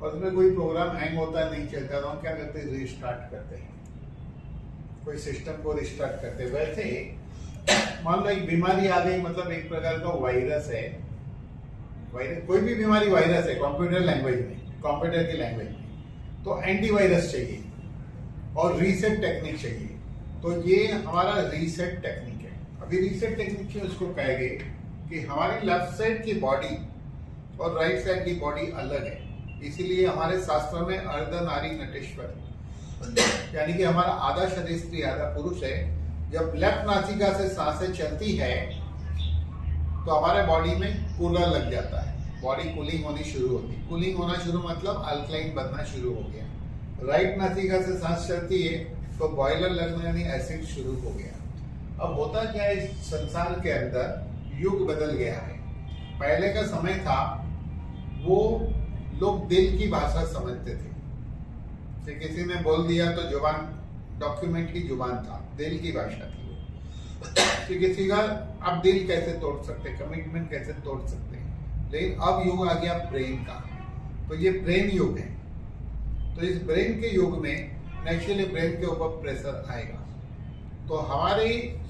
और उसमें कोई प्रोग्राम हैंग होता है, नहीं चलता, तो हम क्या करते हैं, रीस्टार्ट करते हैं, कोई सिस्टम को रिस्टार्ट करते हैं। वैसे मान लो एक बीमारी आ गई, मतलब एक प्रकार का वायरस है, वायरस कोई भी बीमारी वायरस है कंप्यूटर लैंग्वेज में, कंप्यूटर की लैंग्वेज में, तो एंटीवायरस चाहिए और रीसेट टेक्निक चाहिए। तो ये हमारा रीसेट टेक्निक है। अभी रीसेट टेक्निक क्यों इसको कहेंगे कि हमारी लेफ्ट साइड की बॉडी और राइट साइड की बॉडी अलग है, इसीलिए हमारे शास्त्र में अर्धनारी नटेश्वर, यानी कि हमारा आधा शरीर स्त्री आधा पुरुष है। जब लेफ्ट नासिका से सांसें चलती है तो हमारे बॉडी में कूलर लग जाता है, बॉडी कूलिंग होनी शुरू होती है। कूलिंग होना शुरू मतलब अल्कलाइन बनना शुरू हो गया। राइट नासिका से सांस चलती है तो बॉयलर लगना, यानी एसिड शुरू हो गया। अब होता क्या है, इस संसार के अंदर युग बदल गया है। पहले का समय था वो लोग दिल की भाषा समझते थे, कि किसी ने बोल दिया तो जुबान, डॉक्यूमेंट की जुबान था, दिल की भाषा थी वो। कि किसी का अब दिल कैसे तोड़ सकते, कमिटमेंट कैसे तोड़ सकते हैं। लेकिन अब युग आ गया ब्रेन का, तो ये ब्रेन युग है। तो इस ब्रेन के युग में नेचुरली ब्रेन के ऊपर प्रेशर आएगा। तो हमारे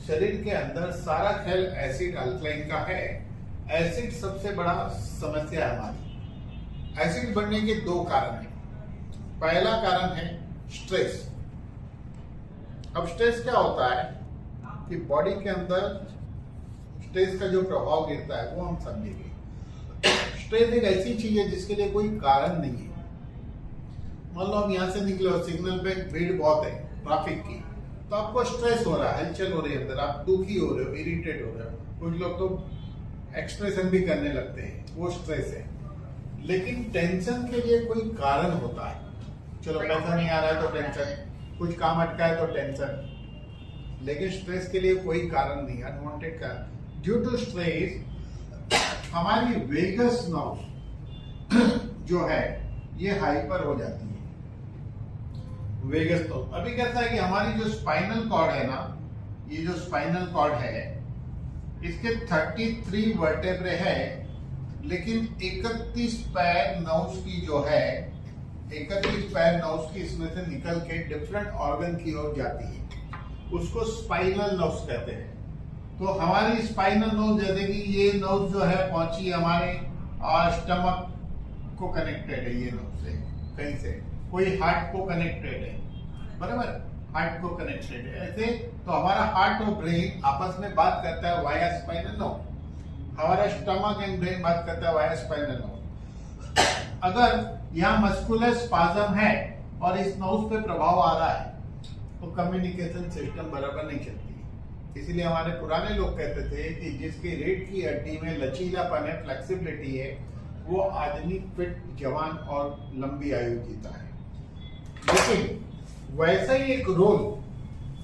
शरीर के अंदर सारा खेल एसिड अल्कलाइन का है। एसिड सबसे बड़ा समस्या है हमारी। एसिड बनने के दो कारण हैं। पहला कारण है स्ट्रेस। अब स्ट्रेस क्या होता है कि बॉडी के अंदर स्ट्रेस का जो प्रभाव गिरता है वो हम समझेंगे। स्ट्रेस एक ऐसी चीज है जिसके लिए कोई कारण नहीं है। मान लो हम यहाँ से निकले और सिग्नल पे भीड़ बहुत है ट्रैफिक की, तो आपको स्ट्रेस हो रहा है, हलचल हो रही है अंदर, आप दुखी हो रहे हो, इरिटेट हो रहे हो। कुछ लोग तो एक्सप्रेशन भी करने लगते हैं, वो स्ट्रेस है। लेकिन टेंशन के लिए कोई कारण होता है। चलो पैसा नहीं आ रहा है तो टेंशन, कुछ काम अटका है तो टेंशन, लेकिन स्ट्रेस के लिए कोई कारण नहीं, अनवांटेड कारण। ड्यू टू स्ट्रेस हमारी वेगस नर्व जो है ये हाइपर हो जाती है। वेगस नर्व अभी कहता है कि हमारी जो स्पाइनल कॉर्ड है ना, ये जो स्पाइनल कॉर्ड है इसके 33 वर्टेब्रे है, लेकिन 31 पैर नर्व्स की जो है, 31 पैर नर्व्स की इसमें से निकल के डिफरेंट ऑर्गन की ओर जाती है, उसको स्पाइनल नर्व्स कहते हैं। तो हमारी स्पाइनल नर्व, जैसे कि ये नर्व जो है पहुंची हमारे स्टमक को कनेक्टेड है, ये नर्व से कहीं से, कोई हार्ट को कनेक्टेड है, बराबर, हार्ट को कनेक्टेड है ऐसे। तो हमारा हार्ट और ब्रेन आपस में बात करता है वाया स्पाइनल नर्व, हमारा स्टमक एंड ब्रेन बात करता है वाया स्पाइनल नर्व। अगर यहाँ मस्कुलर स्पाज्म है और इस नर्व पे प्रभाव आ रहा है तो कम्युनिकेशन सिस्टम बराबर नहीं चलती। इसीलिए हमारे पुराने लोग कहते थे कि जिसकी रीढ़ की हड्डी में लचीलापन है, फ्लेक्सिबिलिटी है, वो आदमी फिट, जवान और लंबी आयु जीता है। लेकिन वैसा ही एक रोल,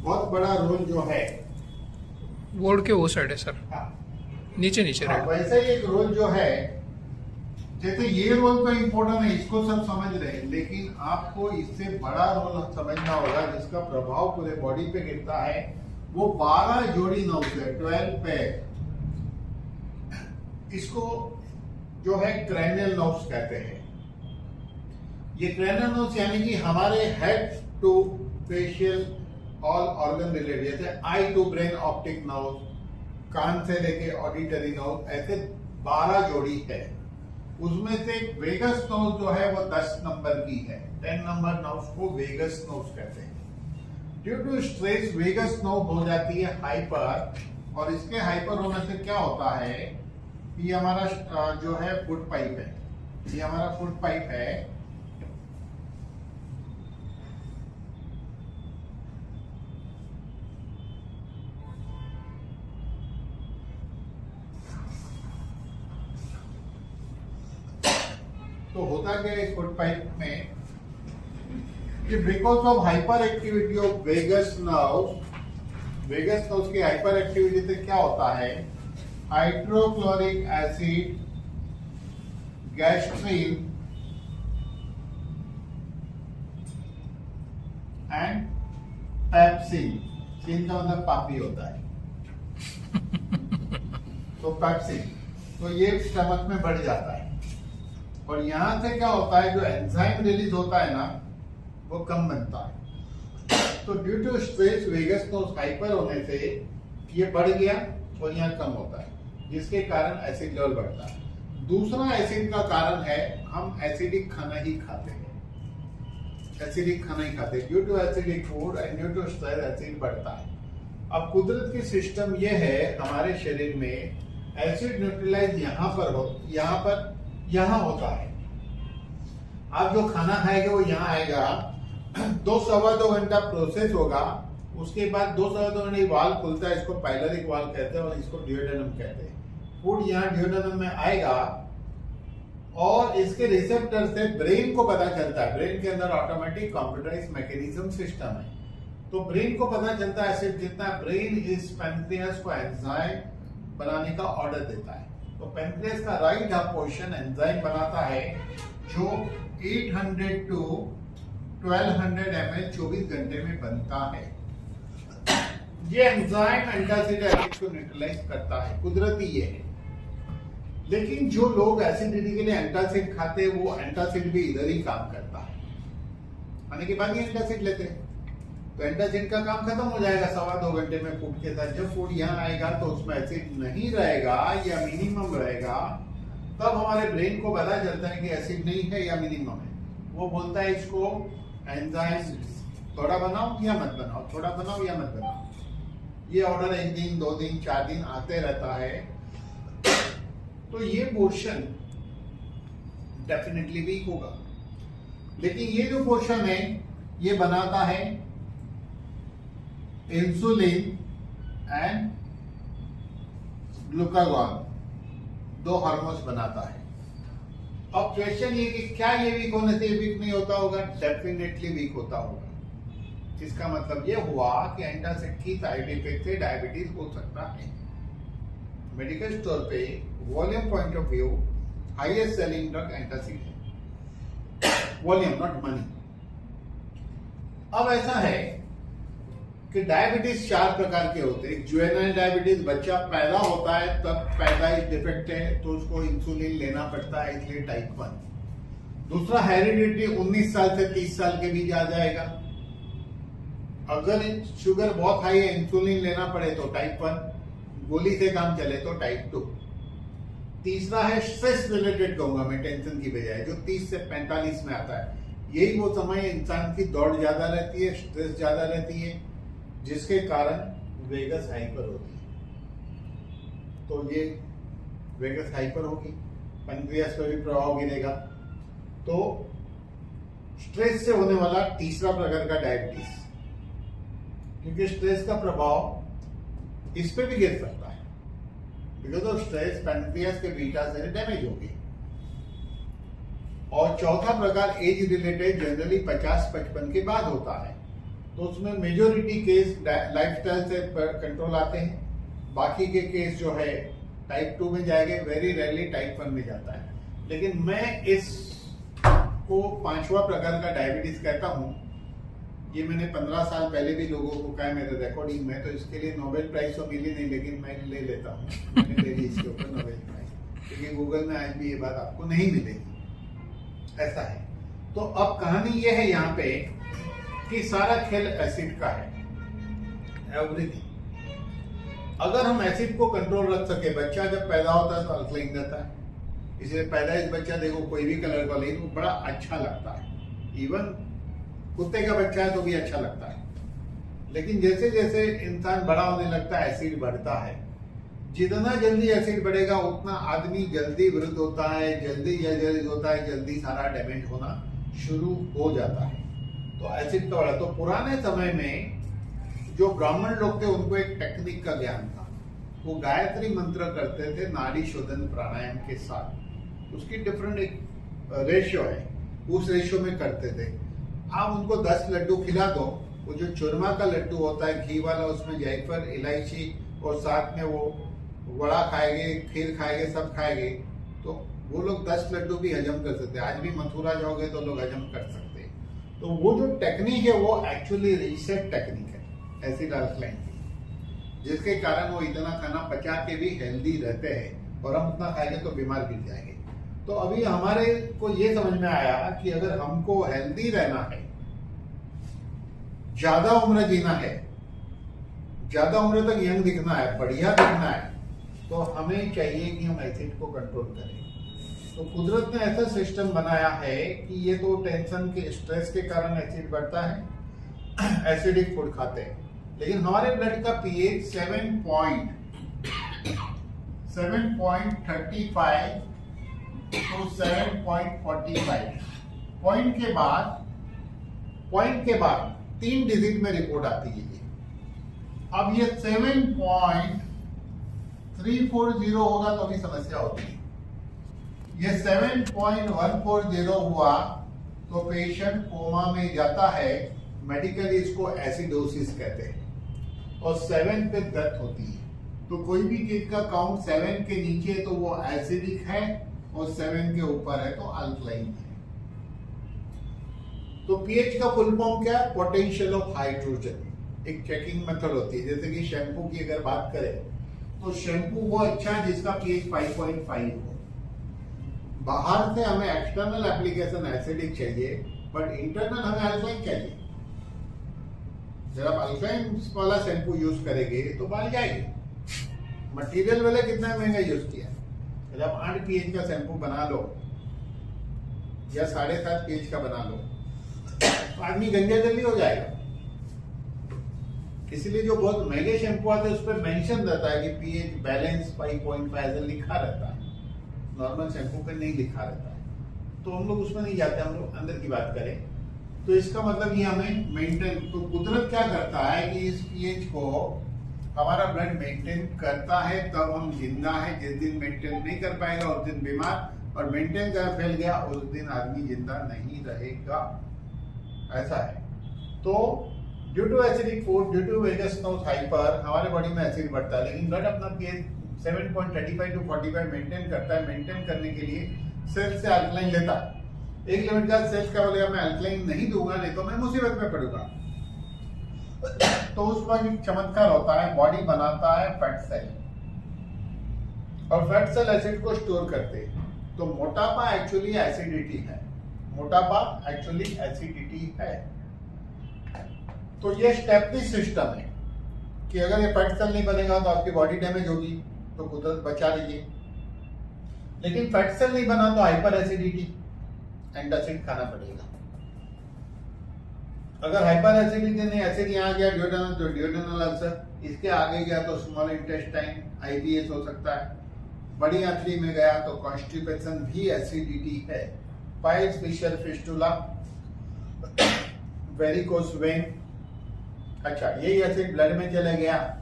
बहुत बड़ा रोल जो है, बोर्ड के वो साइड है सर, हाँ, नीचे नीचे हाँ, राइट। वैसा ही एक रोल जो है, जैसे ये रोल तो इम्पोर्टेंट है, इसको सब समझ रहे हैं, लेकिन आपको इससे बड़ा रोल समझना होगा जिसका प्रभाव पूरे बॉडी पे गिरता है। वो 12 जोड़ी नर्व्स है, 12 पैर, इसको जो है क्रैनियल नर्व्स कहते हैं। ये क्रैनियल नर्व्स यानी कि हमारे head to facial all organ related, जैसे eye to brain optic nerve, कान से लेके ऑडिटरी नर्व, ऐसे 12 जोड़ी है। उसमें से वेगस नर्व जो है वो 10 नंबर की है, 10 नंबर नर्व्स को वेगस नर्व्स कहते हैं। Due to stress vagus nerve हो जाती है हाइपर, और इसके हाइपर होने से क्या होता है, ये हमारा जो है फुट पाइप है, ये हमारा फुट पाइप है, तो होता क्या है इस फुट पाइप में कि because of hyperactivity of vagus nerve की हाइपर एक्टिविटी से क्या होता है, hydrochloric acid, gastrin and pepsin, sin का मतलब पापी होता है, तो पेप्सिन, तो ये स्टमक में बढ़ जाता है और यहां से क्या होता है, जो एंजाइम रिलीज होता है ना, वो कम बनता है। तो due to stress vagus nerve hyper होने से ये बढ़ गया और यहाँ कम होता है, जिसके कारण एसिड लेवल बढ़ता है। दूसरा एसिड का कारण है हम एसिडिक खाना ही खाते हैं, एसिडिक खाना ही खाते हैं। Due to acidic food and due to stress acid बढ़ता है। अब कुदरत की सिस्टम ये है, हमारे शरीर में एसिड न्यूट्रलाइज यहाँ होता है। आप जो खाना खाएंगे वो यहाँ आएगा, 2-2.25 घंटा प्रोसेस होगा, उसके बाद 2-2.25 घंटे वाल्व खुलता है, इसको पाइलोरिक वाल्व कहते हैं और इसको ड्यूओडेनम कहते हैं। फूड यहाँ ड्यूओडेनम में आएगा और इसके रिसेप्टर से ब्रेन को पता चलता है। ब्रेन के अंदर ऑटोमेटिक कंप्यूटराइज मैकेनिज्म सिस्टम है, तो ब्रेन को पता चलता है एसिड जितना, ब्रेन इस पैनक्रियास को एंजाइम बनाने का ऑर्डर देता है। तो पैनक्रियास का राइट हाफ पोर्शन एंजाइम बनाता है जो 800 to 1200 ml 24 घंटे में बनता है। ये एंजाइम एंटासिड एसिड को न्यूट्रलाइज करता है, कुदरती ये है। लेकिन जो लोग एसिडिटी के लिए एंटासिड खाते हैं, वो एंटासिड भी इधर ही काम करता है, खाने के बाद ही एंटासिड लेते हैं। तो एंटासिड का काम खत्म हो जाएगा 2.25 घंटे में फूड के साथ। जब फूड यहाँ आएगा तो उसमें एसिड नहीं रहेगा या मिनिमम रहेगा, तब हमारे ब्रेन को पता चलता है कि एसिड नहीं है या मिनिमम है। वो बोलता है इसको एंजाइम थोड़ा बनाओ या मत बनाओ, थोड़ा बनाओ या मत बनाओ। ये ऑर्डर 1 दिन 2 दिन 4 दिन आते रहता है। तो ये पोर्शन डेफिनेटली वीक होगा, लेकिन ये जो पोर्शन है ये बनाता है इंसुलिन एंड ग्लूकागॉन, 2 हार्मोन्स बनाता है। अब क्वेश्चन ये कि क्या ये वीक होने से वीक नहीं होता होगा? डेफिनेटली वीक होता होगा। इसका मतलब ये हुआ कि एंटासिड की साइड इफेक्ट से डायबिटीज हो सकता है। मेडिकल स्टोर पे volume point of view highest selling drug antacid है, वॉल्यूम नॉट मनी। अब ऐसा है कि डायबिटीज 4 प्रकार के होते हैं। जुवेनाइल डायबिटीज, बच्चा पैदा होता है तब पैदाइश डिफेक्ट है तो उसको इंसुलिन लेना पड़ता है, इसलिए टाइप 1। दूसरा हेरिडिटी, 19 साल से 30 साल के बीच आ जाएगा। अगर शुगर बहुत हाई है, इंसुलिन लेना पड़े तो टाइप 1, गोली से काम चले तो टाइप 2। तीसरा है स्ट्रेस रिलेटेड, कहूंगा मैं, टेंशन की बजाय, जो 30 से 45 में आता है। यही वो समय इंसान की दौड़ ज्यादा रहती है, स्ट्रेस ज्यादा रहती है, जिसके कारण वेगस हाइपर होती है। तो ये वेगस हाइपर होगी, पैनक्रियास पर भी प्रभाव गिरेगा। तो स्ट्रेस से होने वाला तीसरा प्रकार का डायबिटीज, क्योंकि स्ट्रेस का प्रभाव इस पे भी गिर सकता है। बिकॉज ऑफ स्ट्रेस पैनक्रियास के बीटा सेल डैमेज होगी। और चौथा प्रकार एज रिलेटेड, जनरली 50-55 के बाद होता है। तो उसमें मेजोरिटी केस लाइफस्टाइल से कंट्रोल आते हैं, बाकी के केस जो है टाइप 2 में जाएंगे, वेरी रेयरली टाइप 1 में जाता है। लेकिन मैं इसको 5वां प्रकार का डायबिटीज कहता हूं। ये मैंने 15 साल पहले भी लोगों को कहा मेरे रिकॉर्डिंग में, तो इसके लिए नोबेल प्राइज तो मिली नहीं, लेकिन मैं ले लेता हूँ, मैंने ले ली इसके ऊपर नोबेल प्राइज, क्योंकि गूगल में आज भी ये बात आपको नहीं मिलेगी। ऐसा है। तो अब कहानी ये है यहाँ पे कि सारा खेल एसिड का है, एवरीथिंग। अगर हम एसिड को कंट्रोल रख सके, बच्चा जब पैदा होता है तो अल्कलाइन रहता है, इसलिए पैदाइश बच्चा देखो कोई भी कलर का ले, वो बड़ा अच्छा लगता है। इवन कुत्ते का बच्चा है तो भी अच्छा लगता है। लेकिन जैसे जैसे इंसान बड़ा होने लगता है, एसिड बढ़ता है। जितना जल्दी एसिड बढ़ेगा उतना आदमी जल्दी वृद्ध होता है, जल्दी जर्जरित होता है, जल्दी सारा डैमेज होना शुरू हो जाता है। तो एसिड का बढ़ा। तो पुराने समय में जो ब्राह्मण लोग थे उनको एक टेक्निक का ज्ञान था, वो गायत्री मंत्र करते थे नाड़ी शोधन प्राणायाम के साथ। उसकी डिफरेंट एक रेशियो है, उस रेशियो में करते थे। आप उनको 10 लड्डू खिला दो, वो जो चूरमा का लड्डू होता है घी वाला, उसमें जायफल, इलायची और साथ में वो वड़ा खाएंगे, खीर खाएंगे, सब खाएंगे, तो वो लोग 10 लड्डू भी हजम कर सकते हैं। आज भी मथुरा जाओगे तो लोग हजम कर सकते हैं। तो वो जो टेक्निक है वो एक्चुअली रीसेट टेक्निक है एसिड अल्कलाइन की, जिसके कारण वो इतना खाना पचा के भी हेल्दी रहते हैं, और हम उतना खाएंगे तो बीमार गिर जाएंगे। तो अभी हमारे को ये समझ में आया कि अगर हमको हेल्दी रहना है, ज्यादा उम्र जीना है, ज्यादा उम्र तक यंग दिखना है, बढ़िया दिखना है, तो हमें चाहिए कि हम एसिड को कंट्रोल करें। तो कुदरत ने ऐसा सिस्टम बनाया है कि ये तो टेंशन के, स्ट्रेस के कारण एसिड बढ़ता है, एसिडिक फूड खाते हैं, लेकिन हमारे ब्लड का पीएच 7.35 to 7.45 पॉइंट के बाद 3 डिजिट में रिपोर्ट आती है। अब ये 7.340 होगा तो भी समस्या होती है। ये 7.140 हुआ तो पेशेंट कोमा में जाता है, मेडिकली इसको एसिडोसिस कहते हैं, और 7 पे डेथ होती है। तो कोई भी चीज का काउंट 7 के नीचे है तो वो एसिडिक है, और 7 के ऊपर है तो अल्कलाइन है। तो पीएच का फुल फॉर्म क्या है? Potential of hydrogen. एक चेकिंग मेथड होती है, जैसे कि शैम्पू की अगर बात करें तो शैम्पू वो अच्छा है जिसका पीएच 5.5 हो। बाहर से हमें एक्सटर्नल एप्लीकेशन एसिडिक चाहिए, बट इंटरनल हमें अल्कलाइन चाहिए। जब आप अल्कलाइन वाला शैम्पू यूज करेंगे तो बाल जाएगी। मटेरियल वाले कितना महंगा यूज किया, जब 8 पीएच का शैम्पू बना लो या 7.5 पीएच का बना लो तो आदमी गंजा जल्दी हो जाएगा। इसलिए जो बहुत महंगे शैम्पू आते हैं उस पर मेंशन रहता है कि पीएच बैलेंस 5.5 लिखा रहता है, नॉर्मल शैम्पू पे नहीं लिखा रहता है। तो हम लोग उसमें नहीं जाते, हम लोग अंदर की बात करें तो इसका मतलब ये हमें मेंटेन, तो कुदरत क्या करता है कि इस पीएच को हमारा ब्लड मेंटेन करता है, तब हम जिंदा है। जिस दिन मेंटेन नहीं कर पाएगा उस दिन बीमार, और मेंटेन कर फैल गया उस दिन आदमी जिंदा नहीं रहेगा। ऐसा है। तो due to acidic food, due to vagus nerve hyper, हमारे बॉडी में एसिड बढ़ता है, लेकिन ब्लड अपना पीएच 7.35 to 45 मेंटेन करता है। मेंटेन करने के लिए सेल से अल्कलाइन लेता है। एक लिमिट का सेल्स क्या बोलेगा, मैं अल्कलाइन नहीं दूंगा, नहीं तो मैं मुसीबत में पड़ूंगा। तो उस पर एक चमत्कार होता है, बॉडी बनाता है फैट सेल, और फैट सेल एसिड को स्टोर करते हैं। तो मोटापा एक्चुअली एसिडिटी है, मोटापा एक्चुअली एसिडिटी है। तो ये स्टेपलिश सिस्टम है कि अगर ये फैट सेल नहीं बनेगा तो आपकी बॉडी डैमेज होगी, तो कुदरत बचा लीजिए। लेकिन फैट सेल नहीं बना तो हाइपर एसिडिटी, एंटासिड खाना पड़ेगा। अगर हाइपर एसिडिटी नहीं, एसिड यहाँ गया ड्यूडेनल तो ड्यूडेनल अल्सर, इसके आगे गया तो स्मॉल इंटेस्टाइन आईबीएस हो सकता है, बड़ी आंतड़ी में गया तो कॉन्स्टिपेशन भी एसिडिटी है। Piles, fissure, fistula, varicose vein. अच्छा, यही एसिड ब्लड में चले गया,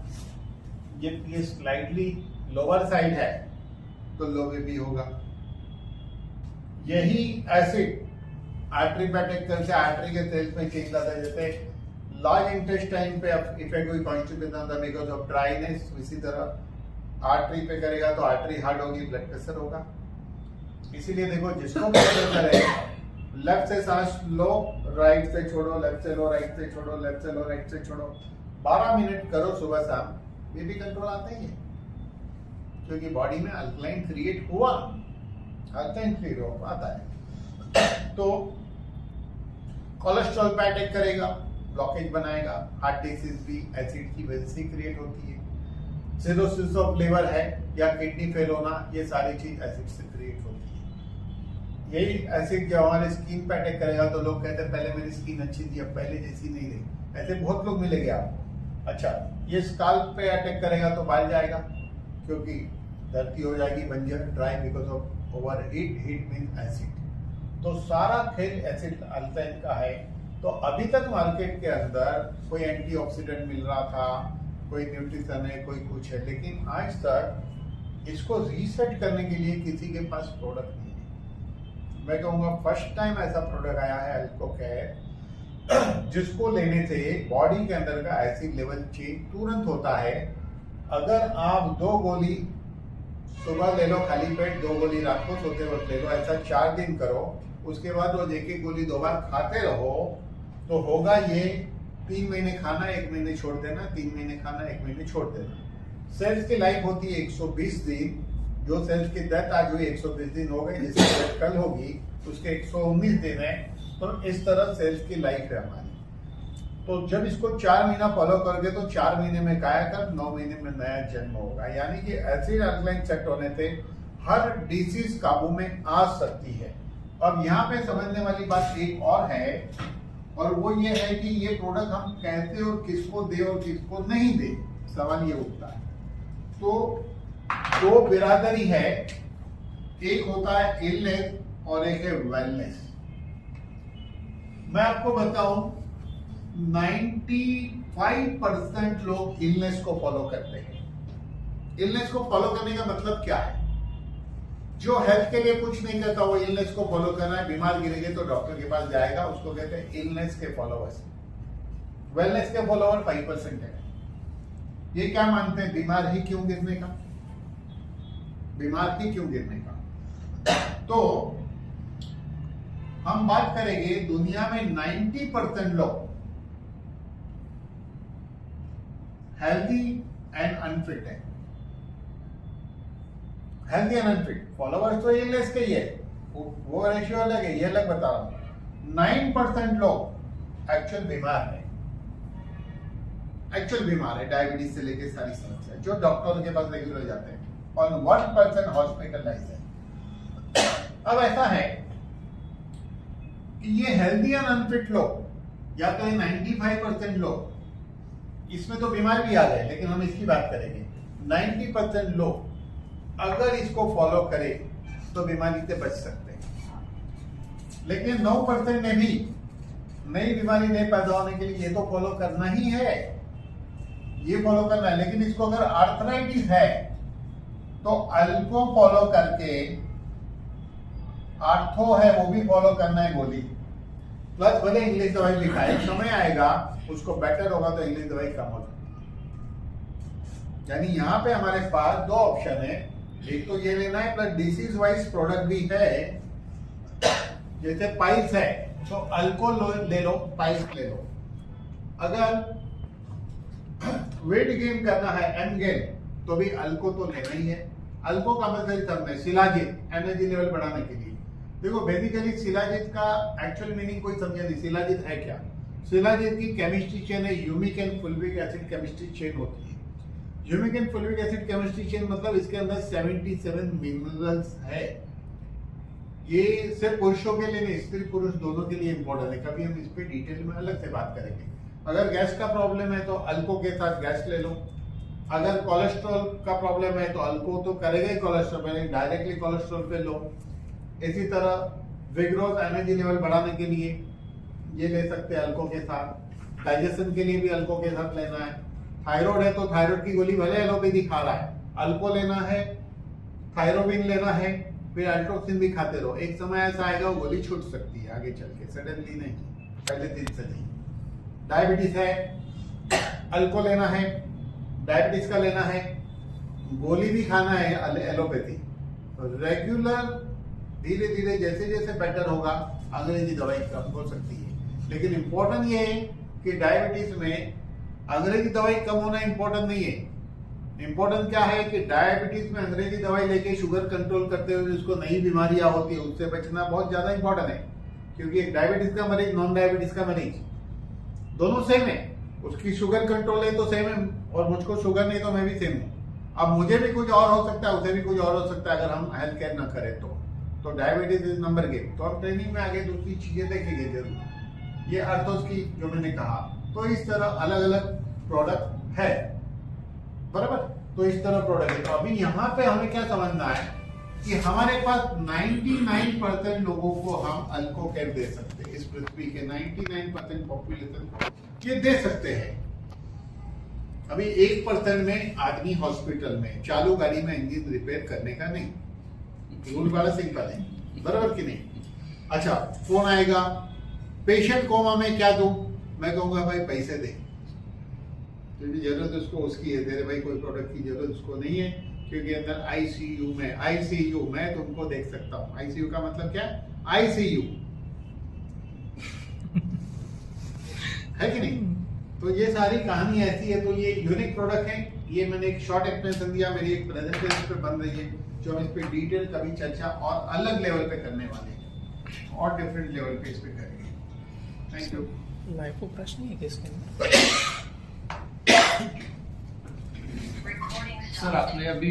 ये स्लाइटली लोअर साइड है तो लो बीपी होगा। यही एसिड आर्टरी पे अटैक करके आर्टरी के सेल्स में चेंज आता है। जैसे लार्ज इंटेस्टाइन पे इफेक्ट हुई कॉन्स्टिपेशन था बिकॉज ऑफ ड्राइनेस, इसी तरह आर्टरी पे करेगा तो आर्टरी हार्ड होगी, ब्लड प्रेशर होगा। इसीलिए देखो, जिसको प्रेशर करे लेफ्ट से सांस लो, राइट से छोड़ो, लेफ्ट से लो, राइट से छोड़ो, लेफ्ट से लो, राइट से छोड़ो, 12 मिनट करो सुबह शाम, बीपी कंट्रोल आता ही है, क्योंकि बॉडी में अल्कलाइन क्रिएट हुआ, अल्कलाइन क्रिएट हो आता है। तो कोलेस्ट्रॉल पे अटैक करेगा, ब्लॉकेज बनाएगा, हार्ट डिसीज भी एसिड की वजह से क्रिएट होती है। सिरोसिस ऑफ लिवर है या किडनी फेल होना, ये सारी चीज एसिड से क्रिएट होती है। यही एसिड जब हमारे स्किन पे अटैक करेगा तो लोग कहते हैं पहले मेरी स्किन अच्छी थी अब पहले जैसी नहीं रही। ऐसे बहुत लोग मिलेंगे आपको। अच्छा, ये स्काल्प पे अटैक करेगा तो बाल जाएगा, क्योंकि धरती हो जाएगी बंजर, dry because of over heat mean acid. तो सारा खेल एसिड अल्कलाइन का है। तो अभी तक मार्केट के अंदर कोई एंटीऑक्सीडेंट मिल रहा था, कोई न्यूट्रिशन है, कोई कुछ है, लेकिन आज तक इसको रीसेट करने के लिए किसी के पास प्रोडक्ट नहीं है। मैं कहूँगा फर्स्ट टाइम ऐसा प्रोडक्ट आया है अल्कोकेयर, जिसको लेने से बॉडी के अंदर का एसिड लेवल चेंज तुरंत होता है। अगर आप 2 गोली सुबह ले लो खाली पेट, 2 गोली रात को सोते वक्त ले लो, ऐसा 4 दिन करो, उसके बाद रोज 1-1 गोली 2 बार खाते रहो, तो होगा ये 3 महीने खाना, 1 महीने छोड़ देना, 3 महीने खाना, 1 महीने छोड़ देना। सेल्स की लाइफ होती है 120 दिन, जो सेल्स की डेथ आज हुई 120 दिन हो गए, जिसकी डेथ कल होगी उसके 119 दिन है। तो इस तरह सेल्स की लाइफ है हमारी। तो जब इसको 4 महीना फॉलो करोगे तो 4 महीने में कायाकल्प, 9 महीने में नया जन्म होगा। यानी कि एसिड अल्कलाइन सेट होने से हर डिसीज काबू में आ सकती है। अब यहाँ पे समझने वाली बात एक और है, और वो ये है कि ये प्रोडक्ट हम कैसे और किसको दे और किसको नहीं दे, सवाल ये उठता है। तो दो बिरादरी है, एक होता है इलनेस और एक है वेलनेस। मैं आपको बताऊं 95% लोग इलनेस को फॉलो करते हैं। इलनेस को फॉलो करने का मतलब क्या है? जो हेल्थ के लिए कुछ नहीं करता वो इलनेस को फॉलो कर रहा है। बीमार गिरेंगे तो डॉक्टर के पास जाएगा, उसको कहते हैं इलनेस के फॉलोवर्स। वेलनेस के फॉलोवर 5% है। ये क्या मानते हैं? बीमार ही क्यों गिरने का, बीमार ही क्यों गिरने का। तो हम बात करेंगे दुनिया में 90% लोग हेल्दी एंड अनफिट है। हेल्दी एंड अनफिट फॉलोवर्स तो इलनेस के ही है, वो रेशियो अलग है, ये अलग बता रहा हूं। 9% लोग एक्चुअल बीमार है, एक्चुअल बीमार है, डायबिटीज से लेके सारी समस्या, जो डॉक्टर के पास रेगुलर जाते हैं, और 1% हॉस्पिटलाइज है। अब ऐसा है कि ये हेल्दी एंड अनफिट लोग, या तो ये 95% लोग, इसमें तो बीमार भी आ गए, लेकिन हम इसकी बात करेंगे। 90% लोग अगर इसको फॉलो करें तो बीमारी से बच सकते हैं। लेकिन 9% ने भी नई बीमारी नहीं पैदा होने के लिए ये तो फॉलो करना ही है, ये फॉलो करना है। लेकिन इसको अगर आर्थराइटिस है तो अल्को फॉलो करके, आर्थो है वो भी फॉलो करना है गोली, प्लस भले इंग्लिश दवाई लिखा है, समय आएगा उसको बेटर होगा तो इंग्लिश दवाई कम हो जाएगी। यानी यहाँ पे हमारे पास दो ऑप्शन है, एक तो ये लेना है, प्लस डिसीज वाइज प्रोडक्ट भी है। जैसे पाइल्स है तो अल्को ले लो, पाइल्स ले लो। अगर वेट गेन करना है, एम गेन, तो भी अल्को तो लेना ही है। अल्को का मतलब करना है शिलाजित, एनर्जी लेवल बढ़ाने के लिए। देखो बेसिकली शिलाजित का एक्चुअल मीनिंग कोई समझे नहीं, शिलाजित है क्या? शिलाजित की केमिस्ट्री चेन है humic and fulvic acid chemistry chain होती है। Humic and fulvic acid chemistry chain मतलब इसके अंदर 77 मिनरल्स है। ये सिर्फ पुरुषों के लिए नहीं, स्त्री पुरुष दोनों के लिए इंपॉर्टेंट है। कभी हम इस पे डिटेल में अलग से बात करेंगे। अगर गैस का प्रॉब्लम है तो अल्को के साथ गैस ले लो। अगर कोलेस्ट्रॉल का प्रॉब्लम है तो अल्को तो करेगा ही कोलेस्ट्रॉल, पहले डायरेक्टली कोलेस्ट्रॉल पे लो। इसी तरह विग्रोस एनर्जी लेवल बढ़ाने के लिए ये ले सकते हैं अल्को के साथ। डाइजेशन के लिए भी अल्को के साथ लेना है। थायराइड है तो थायराइड की गोली भले एलोपैथी खा रहा है, अल्को लेना है, थायरोबिन लेना है, फिर अल्ट्रोक्सिन भी खाते रहो। एक समय ऐसा आएगा वो गोली छूट सकती है आगे चल के, सडनली नहीं, पहले दिन से नहीं। डायबिटीज है, अल्को लेना है, डायबिटीज का लेना है, गोली भी खाना है एलोपैथी। रेगुलर धीरे धीरे जैसे जैसे बेटर होगा अंग्रेजी दवाई कम हो सकती है। लेकिन इंपॉर्टेंट ये है कि डायबिटीज में अंग्रेजी दवाई कम होना इंपॉर्टेंट नहीं है। इंपॉर्टेंट क्या है कि डायबिटीज में अंग्रेजी दवाई लेके शुगर कंट्रोल करते हुए जिसको नई बीमारियां होती है उससे बचना बहुत ज्यादा इंपॉर्टेंट है। क्योंकि एक डायबिटीज का मरीज, नॉन डायबिटीज का मरीज दोनों सेम है। उसकी शुगर कंट्रोल है तो सेम है, और मुझको शुगर नहीं तो मैं भी सेम हूँ। अब मुझे भी कुछ और हो सकता है, उसे भी कुछ और हो सकता है अगर हम हेल्थ केयर ना करें तो डायबिटीज इज नंबर गेम। तो हम ट्रेनिंग में आगे दूसरी चीजें देखेंगे जरूर। ये अर्थोस की जो मैंने कहा, तो इस तरह अलग अलग प्रोडक्ट है, बराबर। तो इस तरह प्रोडक्ट है। तो अभी यहाँ पे हमें क्या समझना है कि हमारे पास 99% लोगों को हम अल्को केयर दे सकते हैं। इस पृथ्वी के 99% पॉपुलेशन ये दे सकते हैं। अभी 1% में आदमी हॉस्पिटल में चालू गाड़ी में इंजन रिपेयर करने का नहीं, रूल बड़ा सिंपल है, बराबर कि नहीं। अच्छा, फोन आएगा, पेशेंट कोमा में क्या दूं? मैं कहूंगा भाई पैसे दे, क्योंकि जरूरत उसको उसकी है। तेरे भाई कोई प्रोडक्ट की जरूरत उसको नहीं है, क्योंकि अंदर आईसीयू में, आईसीयू मैं तुमको देख सकता हूं। आईसीयू का मतलब क्या? आईसीयू है कि नहीं। तो ये सारी कहानी ऐसी है। तो ये यूनिक प्रोडक्ट है। ये मैंने एक शॉर्ट एक्सप्लेनेशन दिया, मेरी एक प्रेजेंटेशन पे बन रही है। जो हम इस पे डिटेल कभी चर्चा और अलग लेवल पे करने वाले हैं और डिफरेंट लेवल पे इस पे करेंगे। Thank you. लाइफ प्रश्न है किसके सर आपने अभी